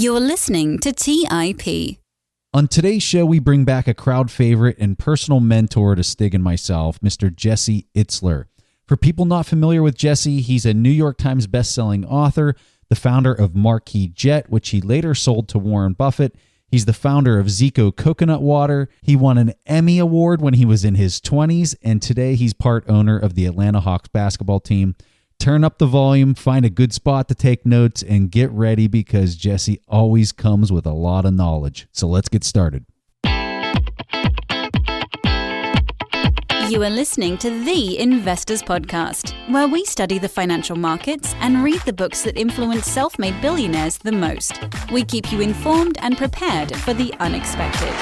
You're listening to TIP. On today's show, we bring back a crowd favorite and personal mentor to Stig and myself, Mr. Jesse Itzler. For people not familiar with Jesse, he's a New York Times best-selling author, the founder of Marquis Jet, which he later sold to Warren Buffett. He's the founder of Zico Coconut Water. He won an Emmy Award when he was in his 20s, and today he's part owner of the Atlanta Hawks basketball team. Turn up the volume, find a good spot to take notes, and get ready because Jesse always comes with a lot of knowledge. So let's get started. You are listening to The Investors Podcast, where we study the financial markets and read the books that influence self-made billionaires the most. We keep you informed and prepared for the unexpected.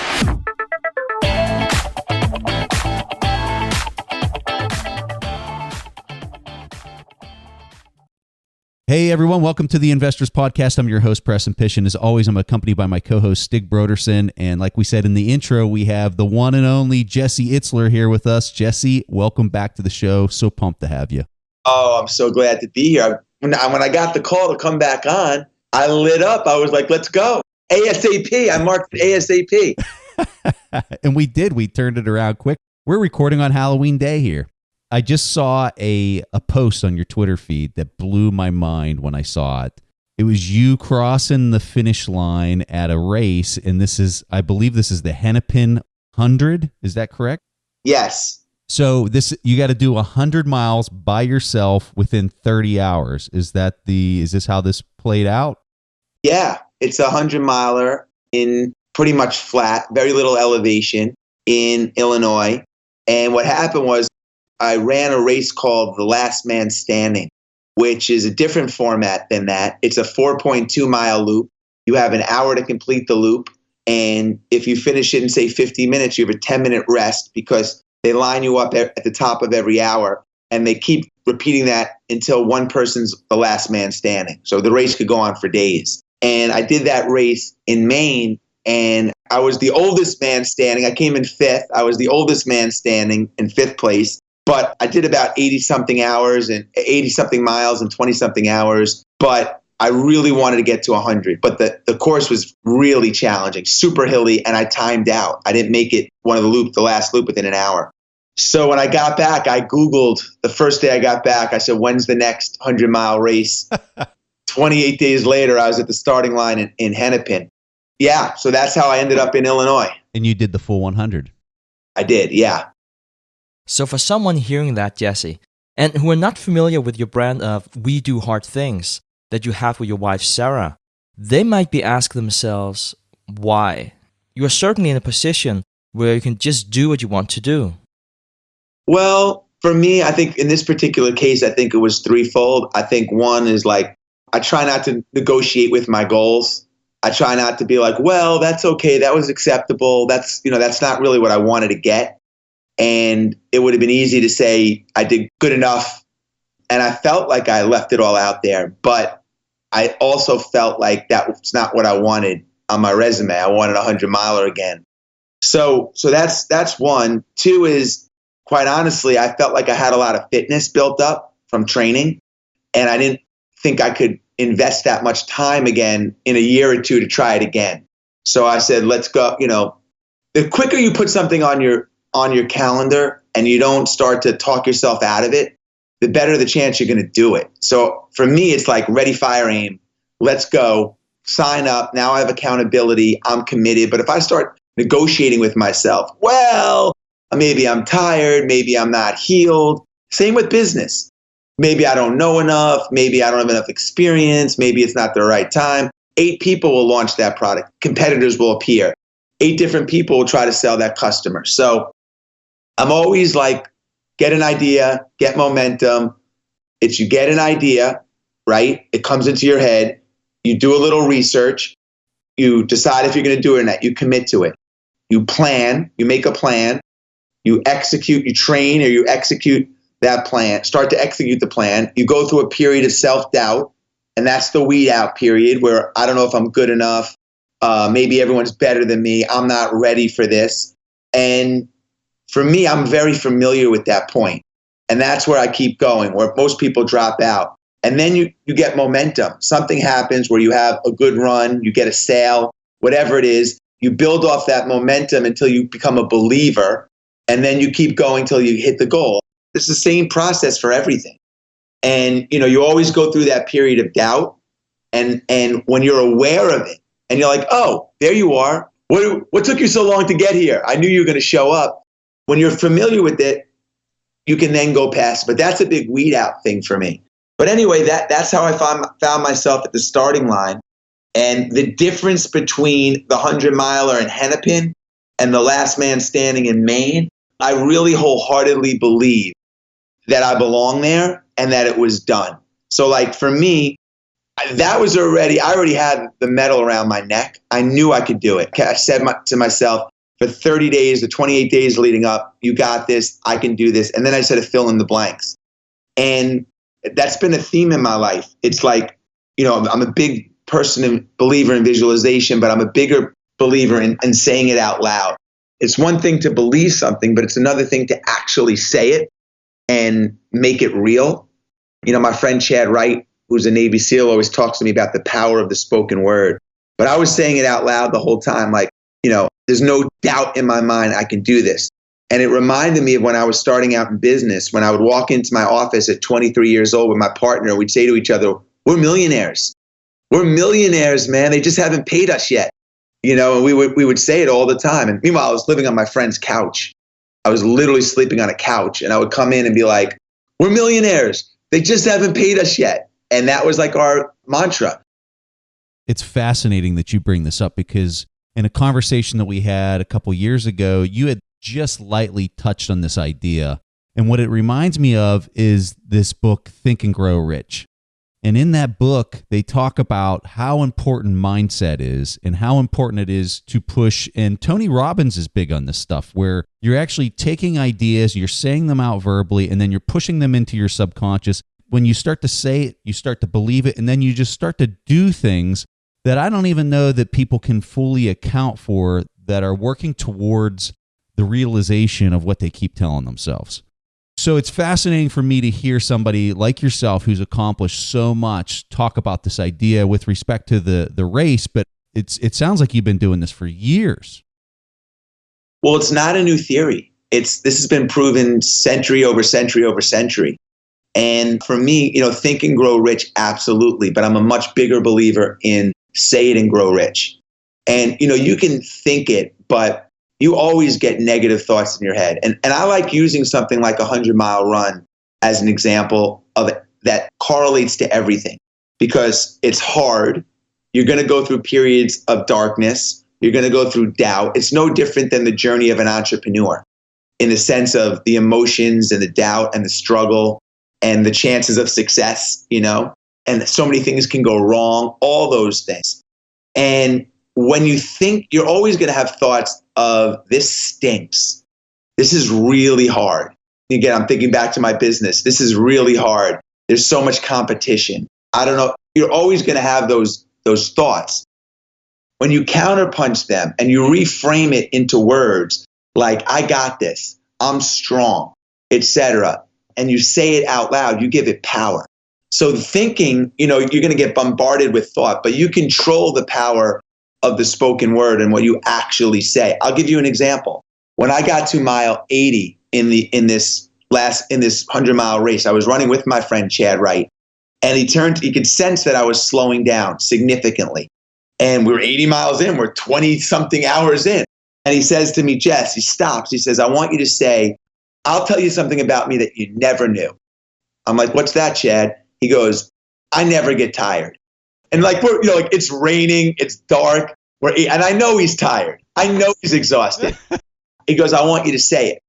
Hey everyone, welcome to the Investors Podcast. I'm your host, Preston and as always, I'm accompanied by my co-host, Stig Broderson. And like we said in the intro, we have the one and only Jesse Itzler here with us. Jesse, welcome back to the show. So pumped to have you. Oh, I'm so glad to be here. When I got the call to come back on, I lit up. I was like, let's go. ASAP. I marked ASAP. And we did. We turned it around quick. We're recording on Halloween Day here. I just saw a post on your Twitter feed that blew my mind when I saw it. It was you crossing the finish line at a race, and I believe this is the Hennepin 100. Is that correct? Yes. So you got to do 100 miles by yourself within 30 hours. Is this how this played out? Yeah, it's a 100-miler in pretty much flat, very little elevation in Illinois. And what happened was, I ran a race called The Last Man Standing, which is a different format than that. It's a 4.2-mile loop. You have an hour to complete the loop. And if you finish it in, say, 50 minutes, you have a 10-minute rest because they line you up at the top of every hour. And they keep repeating that until one person's the last man standing. So the race could go on for days. And I did that race in Maine. And I was the oldest man standing. I came in fifth. I was the oldest man standing in fifth place. But I did about 80-something hours and 80-something miles and 20-something hours. But I really wanted to get to 100. But the course was really challenging, super hilly, and I timed out. I didn't make it the last loop within an hour. So when I got back, I Googled the first day I got back. I said, when's the next 100-mile race? 28 days later, I was at the starting line in Hennepin. Yeah, so that's how I ended up in Illinois. And you did the full 100. I did, yeah. So for someone hearing that, Jesse, and who are not familiar with your brand of We Do Hard Things that you have with your wife, Sarah, they might be asking themselves, why? You are certainly in a position where you can just do what you want to do. Well, for me, I think in this particular case, I think it was threefold. I think one is like, I try not to negotiate with my goals. I try not to be like, well, that's okay. That was acceptable. That's not really what I wanted to get. And it would have been easy to say I did good enough. And I felt like I left it all out there. But I also felt like that was not what I wanted on my resume. I wanted a 100-miler again. So that's one. Two is, quite honestly, I felt like I had a lot of fitness built up from training. And I didn't think I could invest that much time again in a year or two to try it again. So I said, let's go. The quicker you put something on your calendar and you don't start to talk yourself out of it, the better the chance you're going to do it. So for me, it's like ready, fire, aim. Let's go. Sign up. Now I have accountability. I'm committed. But if I start negotiating with myself, well, maybe I'm tired. Maybe I'm not healed. Same with business. Maybe I don't know enough. Maybe I don't have enough experience. Maybe it's not the right time. 8 people will launch that product. Competitors will appear. 8 different people will try to sell that customer. So I'm always like, get an idea, get momentum. It's you get an idea, right? It comes into your head. You do a little research. You decide if you're going to do it or not. You commit to it. You plan. You make a plan. You execute. You train or you execute that plan. Start to execute the plan. You go through a period of self-doubt, and that's the weed out period where I don't know if I'm good enough. Maybe everyone's better than me. I'm not ready for this. And for me, I'm very familiar with that point. And that's where I keep going, where most people drop out. And then you get momentum. Something happens where you have a good run, you get a sale, whatever it is. You build off that momentum until you become a believer, and then you keep going till you hit the goal. It's the same process for everything. And you always go through that period of doubt. And when you're aware of it, and you're like, oh, there you are. What took you so long to get here? I knew you were going to show up. When you're familiar with it, you can then go past. But that's a big weed out thing for me. But anyway, that's how I found myself at the starting line. And the difference between the 100-miler in Hennepin and the last man standing in Maine, I really wholeheartedly believe that I belong there and that it was done. So like for me, I already had the medal around my neck. I knew I could do it. I said to myself, for 30 days, the 28 days leading up, you got this, I can do this. And then I just had to fill in the blanks. And that's been a theme in my life. It's like, I'm a big person and believer in visualization, but I'm a bigger believer in saying it out loud. It's one thing to believe something, but it's another thing to actually say it and make it real. My friend Chad Wright, who's a Navy SEAL, always talks to me about the power of the spoken word. But I was saying it out loud the whole time, like, there's no doubt in my mind I can do this. And it reminded me of when I was starting out in business, when I would walk into my office at 23 years old with my partner, we'd say to each other, we're millionaires. We're millionaires, man. They just haven't paid us yet. And we would say it all the time. And meanwhile, I was living on my friend's couch. I was literally sleeping on a couch. And I would come in and be like, we're millionaires. They just haven't paid us yet. And that was like our mantra. It's fascinating that you bring this up because in a conversation that we had a couple years ago, you had just lightly touched on this idea. And what it reminds me of is this book, Think and Grow Rich. And in that book, they talk about how important mindset is and how important it is to push. And Tony Robbins is big on this stuff, where you're actually taking ideas, you're saying them out verbally, and then you're pushing them into your subconscious. When you start to say it, you start to believe it, and then you just start to do things that I don't even know that people can fully account for that are working towards the realization of what they keep telling themselves. So it's fascinating for me to hear somebody like yourself who's accomplished so much talk about this idea with respect to the race, but it sounds like you've been doing this for years. Well, it's not a new theory. This has been proven century over century over century. And for me, think and grow rich, absolutely. But I'm a much bigger believer in say it and grow rich. And, you can think it, but you always get negative thoughts in your head. And I like using something like a 100-mile run as an example of it that correlates to everything because it's hard. You're going to go through periods of darkness. You're going to go through doubt. It's no different than the journey of an entrepreneur in the sense of the emotions and the doubt and the struggle and the chances of success, and so many things can go wrong, all those things. And when you think, you're always going to have thoughts of this stinks. This is really hard. Again, I'm thinking back to my business. This is really hard. There's so much competition. I don't know. You're always going to have those thoughts. When you counterpunch them and you reframe it into words like, I got this, I'm strong, etc., and you say it out loud, you give it power. So thinking, you're going to get bombarded with thought, but you control the power of the spoken word and what you actually say. I'll give you an example. When I got to mile 80 in this 100-mile race, I was running with my friend Chad Wright, and he could sense that I was slowing down significantly. And we were 80 miles in, we're 20-something hours in. And he says to me, Jess, he stops. He says, I want you to say, I'll tell you something about me that you never knew. I'm like, what's that, Chad? He goes, I never get tired. And like, it's raining, it's dark, and I know he's tired. I know he's exhausted. He goes, I want you to say it.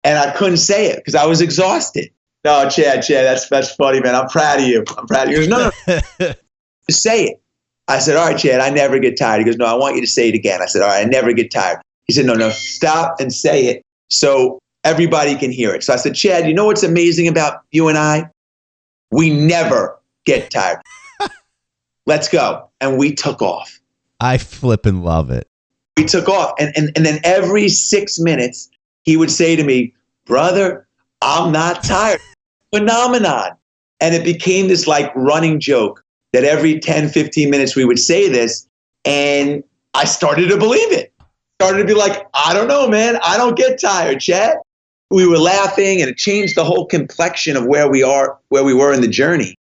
And I couldn't say it because I was exhausted. No, Chad, that's funny, man. I'm proud of you. He goes, no. Say it. I said, all right, Chad, I never get tired. He goes, no, I want you to say it again. I said, all right, I never get tired. He said, no, stop and say it so everybody can hear it. So I said, Chad, you know what's amazing about you and I? We never get tired. Let's go. And we took off. I flippin' love it. We took off. And then every 6 minutes, he would say to me, brother, I'm not tired. Phenomenon. And it became this like running joke that every 10, 15 minutes we would say this. And I started to believe it. Started to be like, I don't know, man. I don't get tired, Chad. We were laughing, and it changed the whole complexion of where we were in the journey.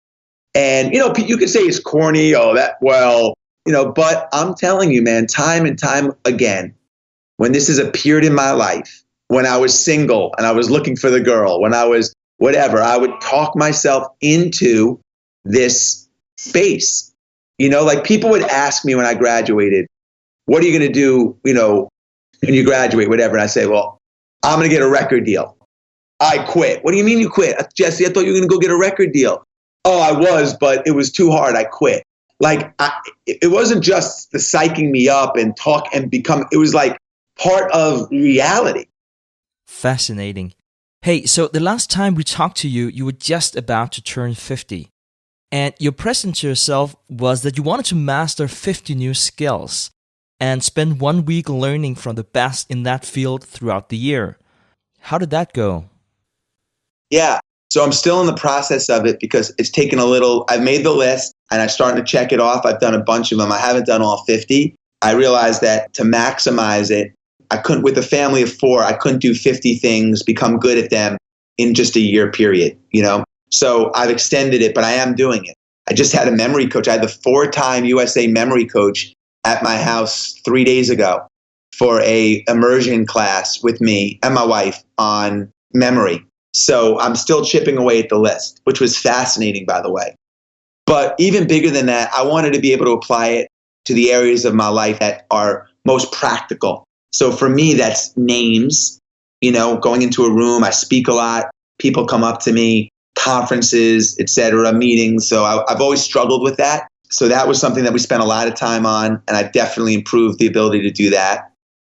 And, you could say it's corny, but I'm telling you, man, time and time again, when this has appeared in my life, when I was single and I was looking for the girl, when I was whatever, I would talk myself into this space. Like people would ask me when I graduated, what are you going to do, when you graduate, whatever. And I say, well, I'm going to get a record deal. I quit. What do you mean you quit? Jesse, I thought you were going to go get a record deal. Oh, I was, but it was too hard. I quit. Like, it wasn't just the psyching me up and talk and become, it was like part of reality. Fascinating. Hey, so the last time we talked to you, you were just about to turn 50. And your present to yourself was that you wanted to master 50 new skills and spend 1 week learning from the best in that field throughout the year. How did that go? Yeah. So I'm still in the process of it because it's taken a little. I've made the list and I'm starting to check it off. I've done a bunch of them. I haven't done all 50. I realized that to maximize it, I couldn't, with a family of 4, I couldn't do 50 things, become good at them in just a year period, So I've extended it, but I am doing it. I just had a memory coach. I had the 4-time USA memory coach at my house 3 days ago for a immersion class with me and my wife on memory. So I'm still chipping away at the list, which was fascinating, by the way. But even bigger than that, I wanted to be able to apply it to the areas of my life that are most practical. So for me, that's names, going into a room, I speak a lot. People come up to me, conferences, etc., meetings. So I've always struggled with that. So that was something that we spent a lot of time on, and I've definitely improved the ability to do that.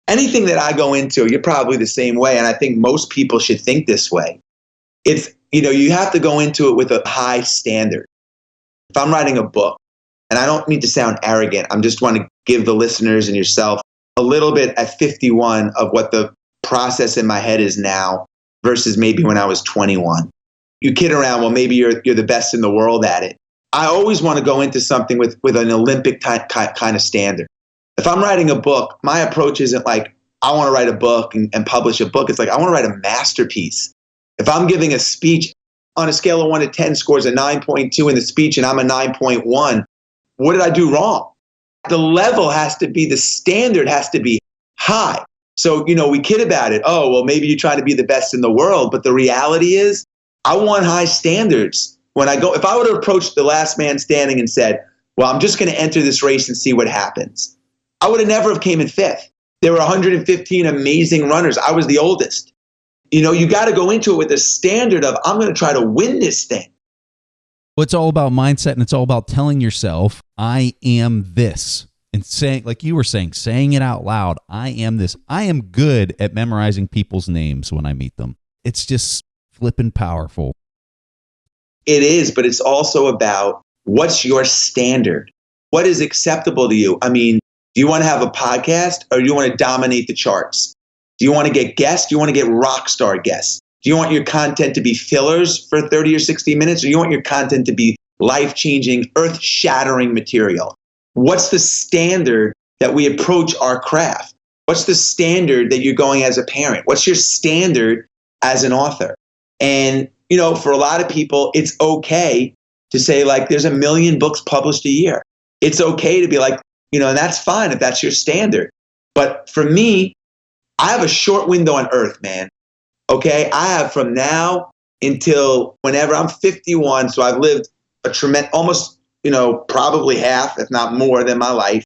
Anything that I go into, you're probably the same way, and I think most people should think this way. It's, you have to go into it with a high standard. If I'm writing a book, and I don't mean to sound arrogant, I just want to give the listeners and yourself a little bit at 51 of what the process in my head is now versus maybe when I was 21. You kid around, well, maybe you're the best in the world at it. I always want to go into something with an Olympic kind of standard. If I'm writing a book, my approach isn't like, I want to write a book and publish a book. It's like, I want to write a masterpiece. If I'm giving a speech on a scale of 1 to 10 scores a 9.2 in the speech and I'm a 9.1, what did I do wrong? The level has to be, the standard has to be high. So, we kid about it. Oh, well, maybe you try to be the best in the world. But the reality is, I want high standards. When I go, if I would have approached the last man standing and said, well, I'm just going to enter this race and see what happens, I would have never have came in 5th. There were 115 amazing runners. I was the oldest. You got to go into it with a standard of, I'm going to try to win this thing. Well, it's all about mindset, and it's all about telling yourself, I am this. And saying, like you were saying it out loud, I am this. I am good at memorizing people's names when I meet them. It's just flippin' powerful. It is, but it's also about what's your standard? What is acceptable to you? I mean, do you want to have a podcast or do you want to dominate the charts? Do you want to get guests? Do you want to get rock star guests? Do you want your content to be fillers for 30 or 60 minutes? Or do you want your content to be life-changing, earth-shattering material? What's the standard that we approach our craft? What's the standard that you're going as a parent? What's your standard as an author? And, for a lot of people, it's okay to say, like, there's 1 million books published a year. It's okay to be like, and that's fine if that's your standard. But for me, I have a short window on earth, man. Okay? I have from now until whenever I'm 51, so I've lived a tremendous, almost, probably half, if not more, than my life.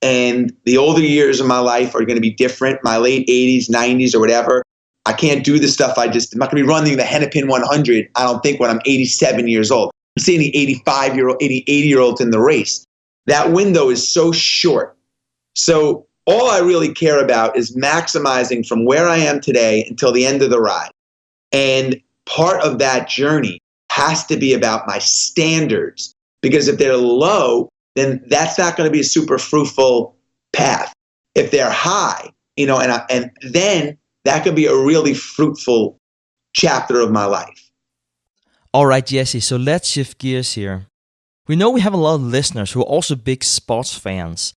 And the older years of my life are going to be different. My late 80s, 90s, or whatever. I can't do the stuff I'm not going to be running the Hennepin 100, I don't think, when I'm 87 years old. I'm seeing the 85-year-old, 80-year-olds in the race. That window is so short. So all I really care about is maximizing from where I am today until the end of the ride. And part of that journey has to be about my standards, because if they're low, then that's not going to be a super fruitful path. If they're high, and then that could be a really fruitful chapter of my life. All right, Jesse, so let's shift gears here. We know we have a lot of listeners who are also big sports fans.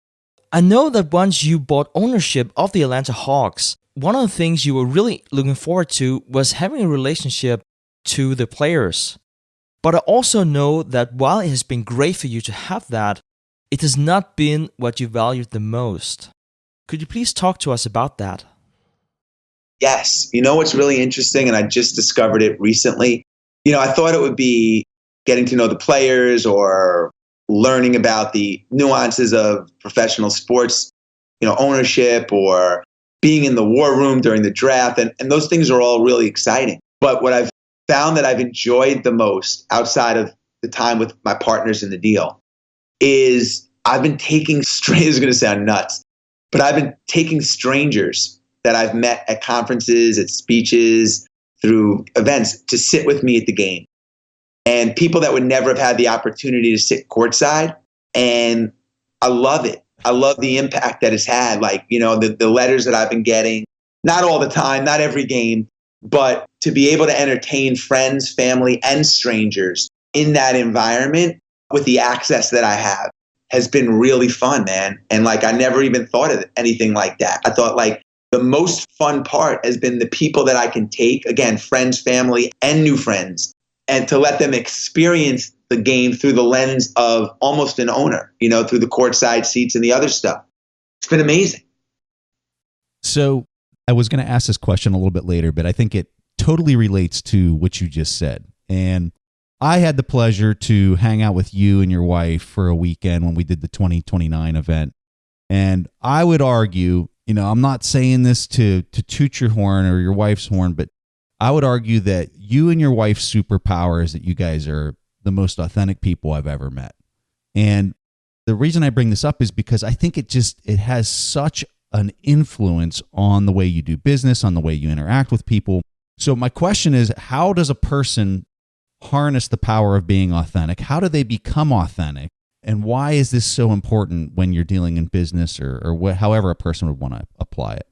I know that once you bought ownership of the Atlanta Hawks, one of the things you were really looking forward to was having a relationship to the players. But I also know that while it has been great for you to have that, it has not been what you valued the most. Could you please talk to us about that? Yes. You know what's really interesting, and I just discovered it recently? I thought it would be getting to know the players or learning about the nuances of professional sports, ownership or being in the war room during the draft. And those things are all really exciting. But what I've found that I've enjoyed the most outside of the time with my partners in the deal is I've been taking, this is going to sound nuts, but I've been taking strangers that I've met at conferences, at speeches, through events to sit with me at the game. And people that would never have had the opportunity to sit courtside. And I love it. I love the impact that it's had. Like, the letters that I've been getting, not all the time, not every game, but to be able to entertain friends, family, and strangers in that environment with the access that I have has been really fun, man. And I never even thought of anything like that. I thought the most fun part has been the people that I can take, again, friends, family, and new friends, and to let them experience the game through the lens of almost an owner, through the courtside seats and the other stuff. It's been amazing. So I was going to ask this question a little bit later, but I think it totally relates to what you just said. And I had the pleasure to hang out with you and your wife for a weekend when we did the 2029 event. And I would argue, I'm not saying this to toot your horn or your wife's horn, but I would argue that you and your wife's superpower is that you guys are the most authentic people I've ever met. And the reason I bring this up is because I think it has such an influence on the way you do business, on the way you interact with people. So my question is, how does a person harness the power of being authentic? How do they become authentic? And why is this so important when you're dealing in business or however a person would want to apply it?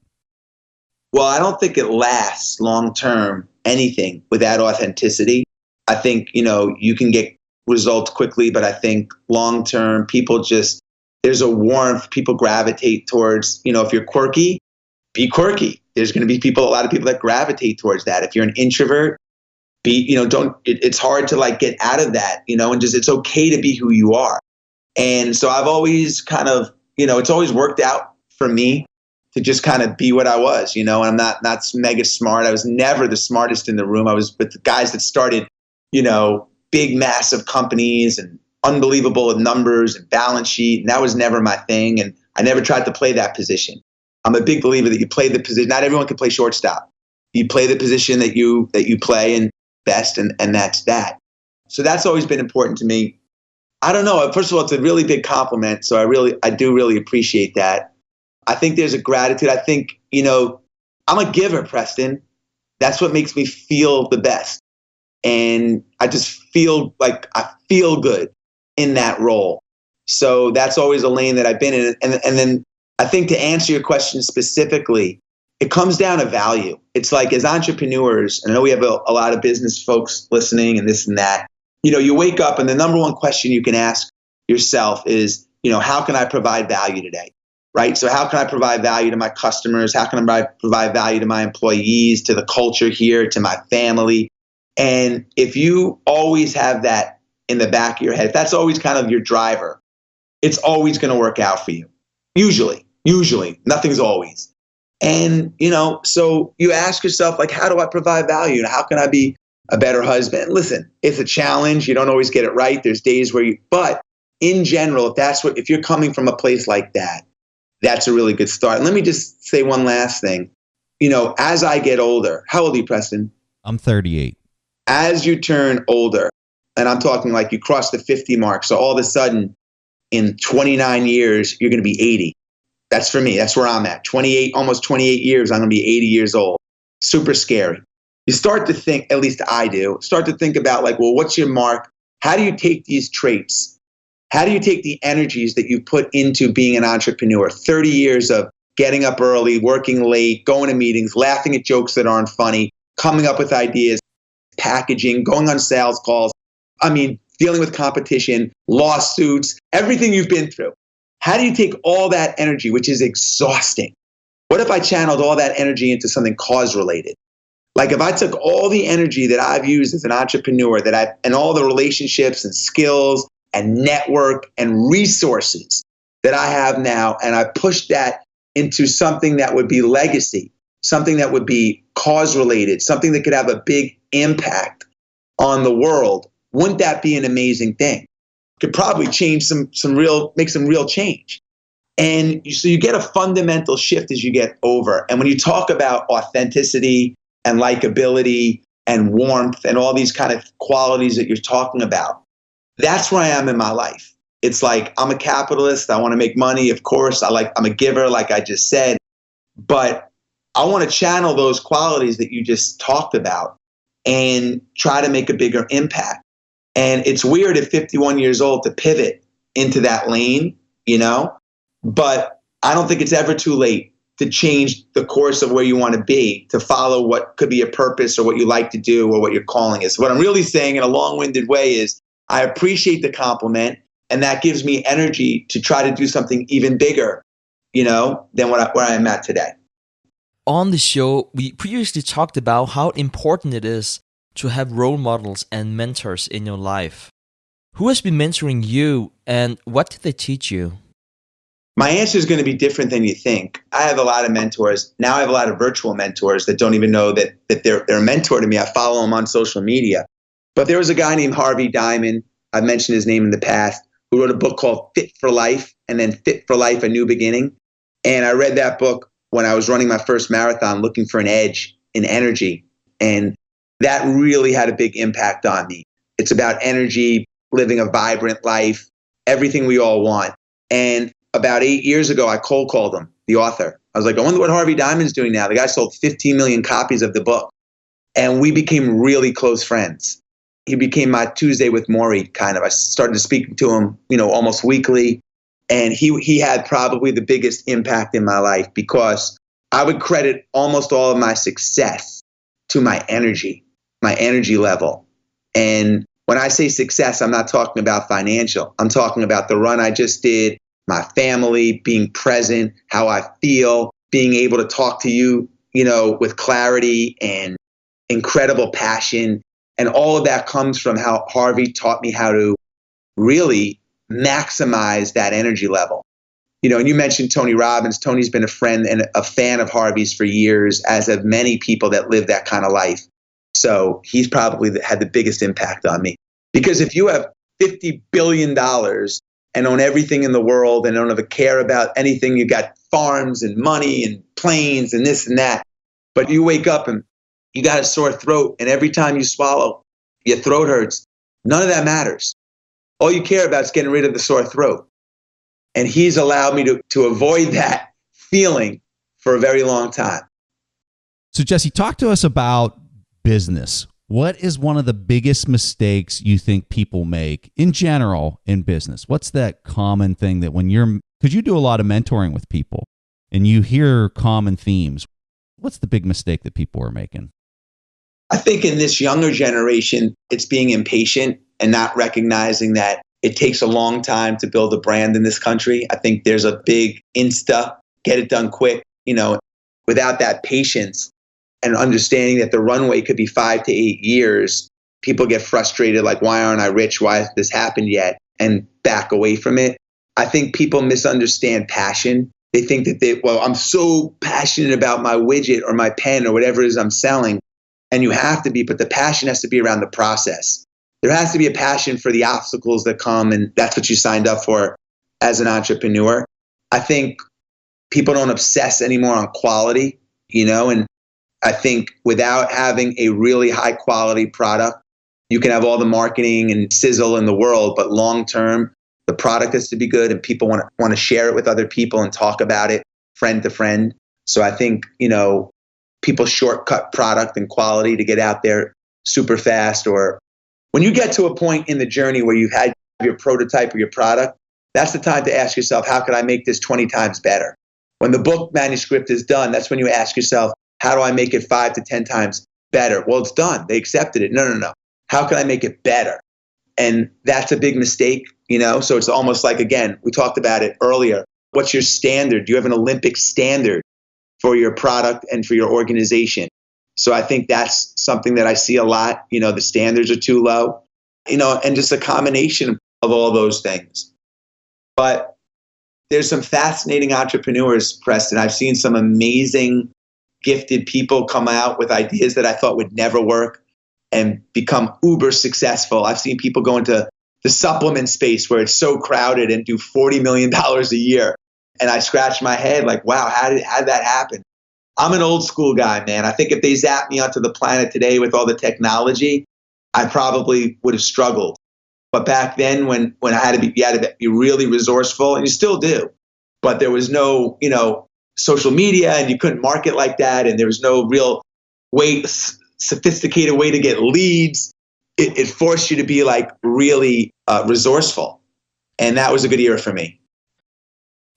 Well, I don't think it lasts long-term, anything without authenticity. I think, you can get results quickly, but I think long-term people there's a warmth, people gravitate towards, if you're quirky, be quirky. There's going to be a lot of people that gravitate towards that. If you're an introvert, it's hard to get out of that, and it's okay to be who you are. And so I've always kind of, it's always worked out for me to just kind of be what I was, and I'm not mega smart. I was never the smartest in the room. I was with the guys that started, big, massive companies and unbelievable numbers and balance sheet. And that was never my thing. And I never tried to play that position. I'm a big believer that you play the position. Not everyone can play shortstop. You play the position that you play in best, and that's that. So that's always been important to me. I don't know. First of all, it's a really big compliment. So I do really appreciate that. I think there's a gratitude. I think, I'm a giver, Preston. That's what makes me feel the best. And I just feel like I feel good in that role. So that's always a lane that I've been in. And then I think to answer your question specifically, it comes down to value. It's like as entrepreneurs, and I know we have a lot of business folks listening and this and that, you wake up and the number one question you can ask yourself is, how can I provide value today? Right? So how can I provide value to my customers? How can I provide value to my employees, to the culture here, to my family? And if you always have that in the back of your head, if that's always kind of your driver, it's always going to work out for you. Usually, nothing's always. And, so you ask yourself, how do I provide value? How can I be a better husband? Listen, it's a challenge. You don't always get it right. There's days where but in general, if you're coming from a place like that, that's a really good start. And let me just say one last thing. As I get older, how old are you, Preston? I'm 38. As you turn older, and I'm talking you cross the 50 mark. So all of a sudden in 29 years, you're going to be 80. That's for me. That's where I'm at. 28, almost 28 years, I'm going to be 80 years old. Super scary. You start to think, at least I do, start to think about what's your mark? How do you take these traits? How do you take the energies that you put into being an entrepreneur? 30 years of getting up early, working late, going to meetings, laughing at jokes that aren't funny, coming up with ideas. packaging, going on sales calls. I mean, dealing with competition, lawsuits, everything you've been through. How do you take all that energy, which is exhausting? What if I channeled all that energy into something cause related? Like if I took all the energy that I've used as an entrepreneur and all the relationships and skills and network and resources that I have now, and I pushed that into something that would be legacy, something that would be cause related, something that could have a big impact on the world, wouldn't that be an amazing thing? Could probably change make some real change. And so you get a fundamental shift as you get over. And when you talk about authenticity and likability and warmth and all these kind of qualities that you're talking about, that's where I am in my life. It's like, I'm a capitalist. I want to make money. Of course, I'm a giver, like I just said, but I want to channel those qualities that you just talked about and try to make a bigger impact. And it's weird at 51 years old to pivot into that lane, but I don't think it's ever too late to change the course of where you want to be, to follow what could be a purpose or what you like to do or what your calling is. What I'm really saying in a long-winded way is I appreciate the compliment, and that gives me energy to try to do something even bigger, than where I am at today. On the show, we previously talked about how important it is to have role models and mentors in your life. Who has been mentoring you, and what did they teach you? My answer is going to be different than you think. I have a lot of mentors. Now I have a lot of virtual mentors that don't even know that they're a mentor to me. I follow them on social media. But there was a guy named Harvey Diamond, I've mentioned his name in the past, who wrote a book called Fit for Life and then Fit for Life, A New Beginning. And I read that book when I was running my first marathon, looking for an edge in energy. And that really had a big impact on me. It's about energy, living a vibrant life, everything we all want. And about 8 years ago, I cold called him, the author. I was like, I wonder what Harvey Diamond's doing now. The guy sold 15 million copies of the book. And we became really close friends. He became my Tuesday with Maury kind of. I started speaking to him, almost weekly. And he had probably the biggest impact in my life because I would credit almost all of my success to my energy level. And when I say success, I'm not talking about financial. I'm talking about the run I just did, my family, being present, how I feel, being able to talk to you, with clarity and incredible passion. And all of that comes from how Harvey taught me how to really maximize that energy level. And you mentioned Tony Robbins. Tony's been a friend and a fan of Harvey's for years, as have many people that live that kind of life. So he's probably had the biggest impact on me. Because if you have $50 billion and own everything in the world and don't ever care about anything, you got farms and money and planes and this and that, but you wake up and you got a sore throat and every time you swallow, your throat hurts, none of that matters. All you care about is getting rid of the sore throat. And he's allowed me to avoid that feeling for a very long time. So Jesse, talk to us about business. What is one of the biggest mistakes you think people make in general in business? What's that common thing that because you do a lot of mentoring with people and you hear common themes, what's the big mistake that people are making? I think in this younger generation, it's being impatient and not recognizing that it takes a long time to build a brand in this country. I think there's a big get it done quick, without that patience and understanding that the runway could be 5 to 8 years. People get frustrated, like, why aren't I rich? Why has this happened yet? And back away from it. I think people misunderstand passion. They think that I'm so passionate about my widget or my pen or whatever it is I'm selling. And you have to be, but the passion has to be around the process. There has to be a passion for the obstacles that come, and that's what you signed up for as an entrepreneur. I think people don't obsess anymore on quality, and I think without having a really high quality product, you can have all the marketing and sizzle in the world, but long term, the product has to be good and people want to share it with other people and talk about it friend to friend. So I think, people shortcut product and quality to get out there super fast. Or when you get to a point in the journey where you've had your prototype or your product, that's the time to ask yourself, how could I make this 20 times better? When the book manuscript is done, that's when you ask yourself, how do I make it 5 to 10 times better. Well, it's done. They accepted it. No. How can I make it better? And that's a big mistake, So it's almost like, again, we talked about it earlier. What's your standard? Do you have an Olympic standard for your product and for your organization? So I think that's something that I see a lot. The standards are too low, and just a combination of all those things. But there's some fascinating entrepreneurs, Preston. I've seen some amazing, gifted people come out with ideas that I thought would never work and become uber successful. I've seen people go into the supplement space where it's so crowded and do $40 million a year. And I scratch my head like, wow, how did that happen? I'm an old school guy, man. I think if they zapped me onto the planet today with all the technology, I probably would have struggled. But back then when you had to be really resourceful, and you still do, but there was no, social media, and you couldn't market like that. And there was no real sophisticated way to get leads. It forced you to be like really resourceful. And that was a good era for me.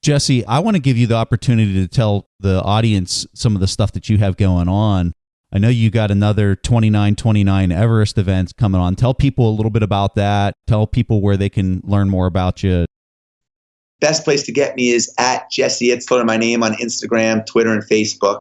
Jesse, I want to give you the opportunity to tell the audience some of the stuff that you have going on. I know you got another 2929 Everest event coming on. Tell people a little bit about that. Tell people where they can learn more about you. Best place to get me is at Jesse Itzler, my name on Instagram, Twitter, and Facebook,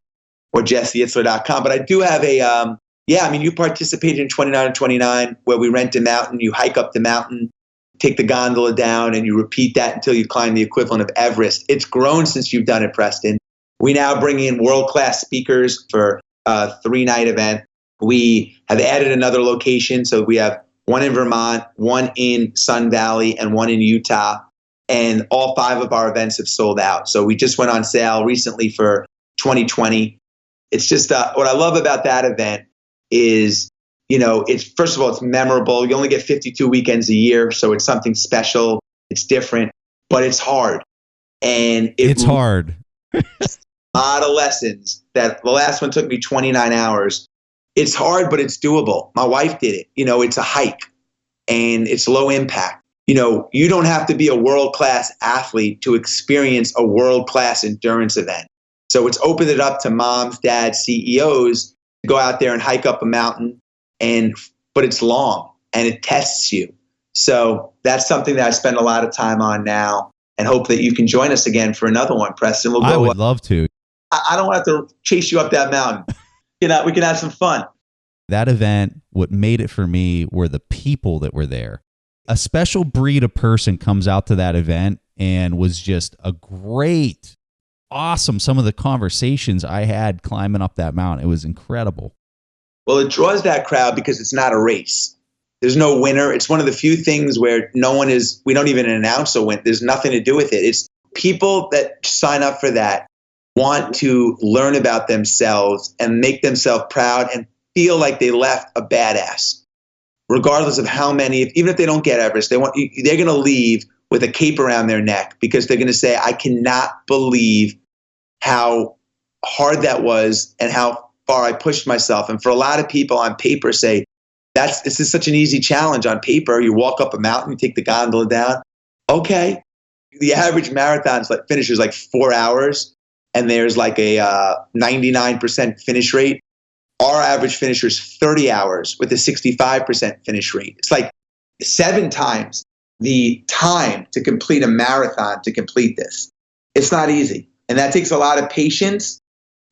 or jesseitzler.com. But I do have you participated in 2929 where we rent a mountain, you hike up the mountain, take the gondola down, and you repeat that until you climb the equivalent of Everest. It's grown since you've done it, Preston. We now bring in world-class speakers for a 3-night event. We have added another location. So we have one in Vermont, one in Sun Valley, and one in Utah. And all 5 of our events have sold out. So we just went on sale recently for 2020. It's just what I love about that event is, it's first of all, it's memorable. You only get 52 weekends a year. So it's something special. It's different, but it's hard. And it's hard. A lot of lessons. That the last one took me 29 hours. It's hard, but it's doable. My wife did it. It's a hike and it's low impact. You don't have to be a world-class athlete to experience a world-class endurance event. So it's opened it up to moms, dads, CEOs to go out there and hike up a mountain, but it's long and it tests you. So that's something that I spend a lot of time on now, and hope that you can join us again for another one, Preston. I would love to. I don't have to chase you up that mountain. We can have some fun. That event, what made it for me were the people that were there. A special breed of person comes out to that event and was just awesome. Some of the conversations I had climbing up that mountain, it was incredible. Well, it draws that crowd because it's not a race. There's no winner. It's one of the few things where we don't even announce a win. There's nothing to do with it. It's people that sign up for that want to learn about themselves and make themselves proud and feel like they left a badass. Regardless of how many, even if they don't get Everest, they're going to leave with a cape around their neck because they're going to say, I cannot believe how hard that was and how far I pushed myself. And for a lot of people on paper say, this is such an easy challenge on paper. You walk up a mountain, you take the gondola down. Okay. The average marathon finisher is like 4 hours, and there's like a 99% finish rate. Our average finisher is 30 hours with a 65% finish rate. It's like 7 times the time to complete a marathon to complete this. It's not easy. And that takes a lot of patience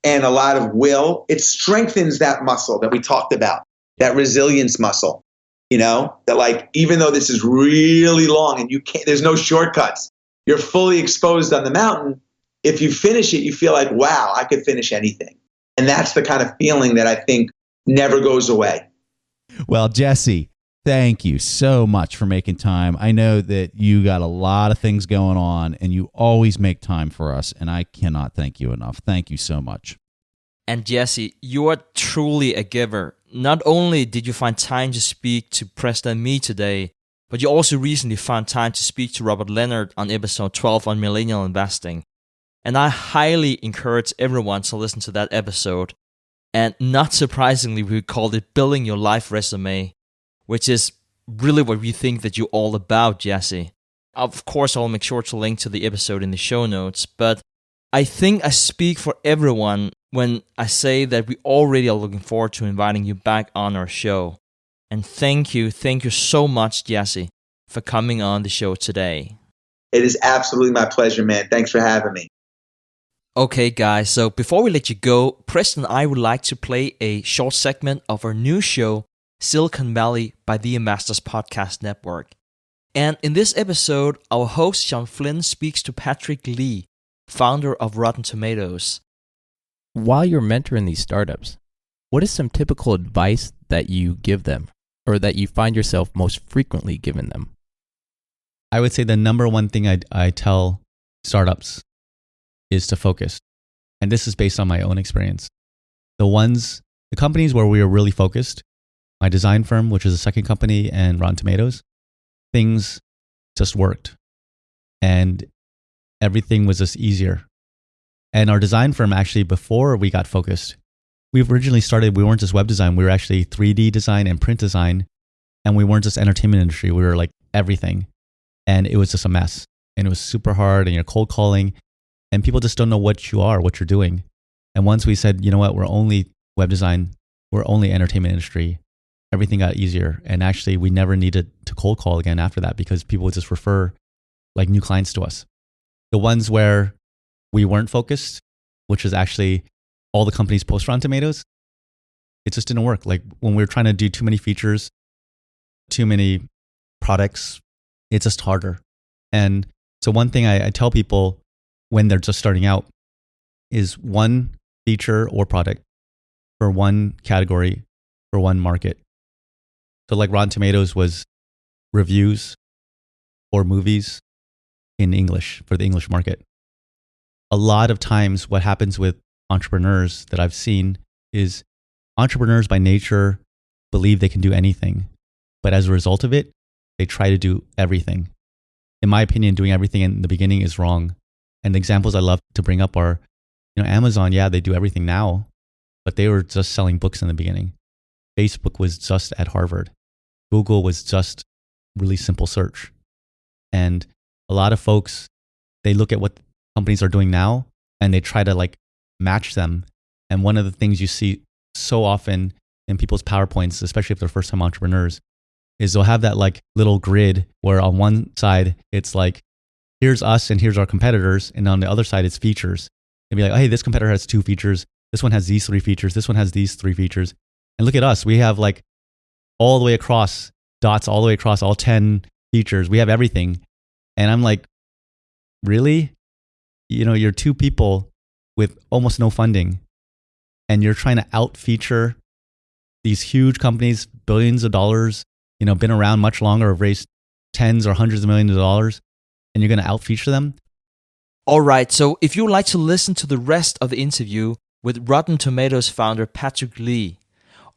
and a lot of will. It strengthens that muscle that we talked about, that resilience muscle, that even though this is really long and there's no shortcuts, you're fully exposed on the mountain. If you finish it, you feel like, wow, I could finish anything. And that's the kind of feeling that I think never goes away. Well, Jesse, thank you so much for making time. I know that you got a lot of things going on and you always make time for us, and I cannot thank you enough. Thank you so much. And Jesse, you are truly a giver. Not only did you find time to speak to Preston and me today, but you also recently found time to speak to Robert Leonard on episode 12 on Millennial Investing. And I highly encourage everyone to listen to that episode. And not surprisingly, we called it Building Your Life Resume, which is really what we think that you're all about, Jesse. Of course, I'll make sure to link to the episode in the show notes, but I think I speak for everyone when I say that we already are looking forward to inviting you back on our show. And thank you so much, Jesse, for coming on the show today. It is absolutely my pleasure, man. Thanks for having me. Okay, guys, so before we let you go, Preston and I would like to play a short segment of our new show, Silicon Valley by the Investors Podcast Network. And in this episode, our host Sean Flynn speaks to Patrick Lee, founder of Rotten Tomatoes. While you're mentoring these startups, what is some typical advice that you give them or that you find yourself most frequently giving them? I would say the number one thing I tell startups is to focus. And this is based on my own experience. The companies where we were really focused, my design firm, which is the second company, and Rotten Tomatoes, things just worked. And everything was just easier. And our design firm, actually, before we got focused, we originally started, we weren't just web design, we were actually 3D design and print design. And we weren't just entertainment industry, we were like everything. And it was just a mess. And it was super hard, and you're cold calling, and people just don't know what you're doing. And once we said, you know what, we're only web design, we're only entertainment industry, everything got easier. And actually, we never needed to cold call again after that because people would just refer like new clients to us. The ones where we weren't focused, which is actually all the companies post Rotten Tomatoes, it just didn't work. Like when we were trying to do too many features, too many products, it's just harder. And so one thing I tell people when they're just starting out is one feature or product for one category, for one market. So like Rotten Tomatoes was reviews or movies in English for the English market. A lot of times what happens with entrepreneurs that I've seen is entrepreneurs by nature believe they can do anything. But as a result of it, they try to do everything. In my opinion, doing everything in the beginning is wrong. And the examples I love to bring up are, Amazon, yeah, they do everything now, but they were just selling books in the beginning. Facebook was just at Harvard. Google was just really simple search. And a lot of folks, they look at what companies are doing now and they try to like match them. And one of the things you see so often in people's PowerPoints, especially if they're first-time entrepreneurs, is they'll have that like little grid where on one side it's like, here's us and here's our competitors. And on the other side, it's features. They'd be like, oh, hey, this competitor has 2 features. This one has these 3 features. This one has these 3 features. And look at us. We have like all the way across, dots all the way across all 10 features. We have everything. And I'm like, really? You're 2 people with almost no funding. And you're trying to out-feature these huge companies, billions of dollars, been around much longer, have raised tens or hundreds of millions of dollars, and you're going to out-feature them? All right, so if you would like to listen to the rest of the interview with Rotten Tomatoes founder Patrick Lee,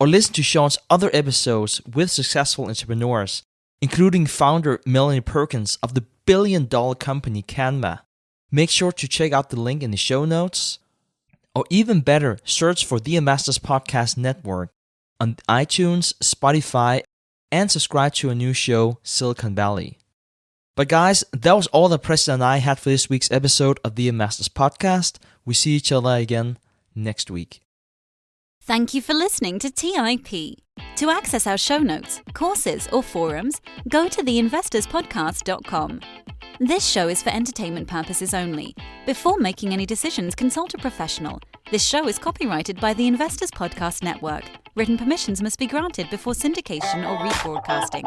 or listen to Sean's other episodes with successful entrepreneurs, including founder Melanie Perkins of the billion-dollar company Canva, make sure to check out the link in the show notes. Or even better, search for the Investors Podcast Network on iTunes, Spotify, and subscribe to a new show, Silicon Valley. But guys, that was all that Preston and I had for this week's episode of the Investors Podcast. We see each other again next week. Thank you for listening to TIP. To access our show notes, courses, or forums, go to theinvestorspodcast.com. This show is for entertainment purposes only. Before making any decisions, consult a professional. This show is copyrighted by the Investors Podcast Network. Written permissions must be granted before syndication or rebroadcasting.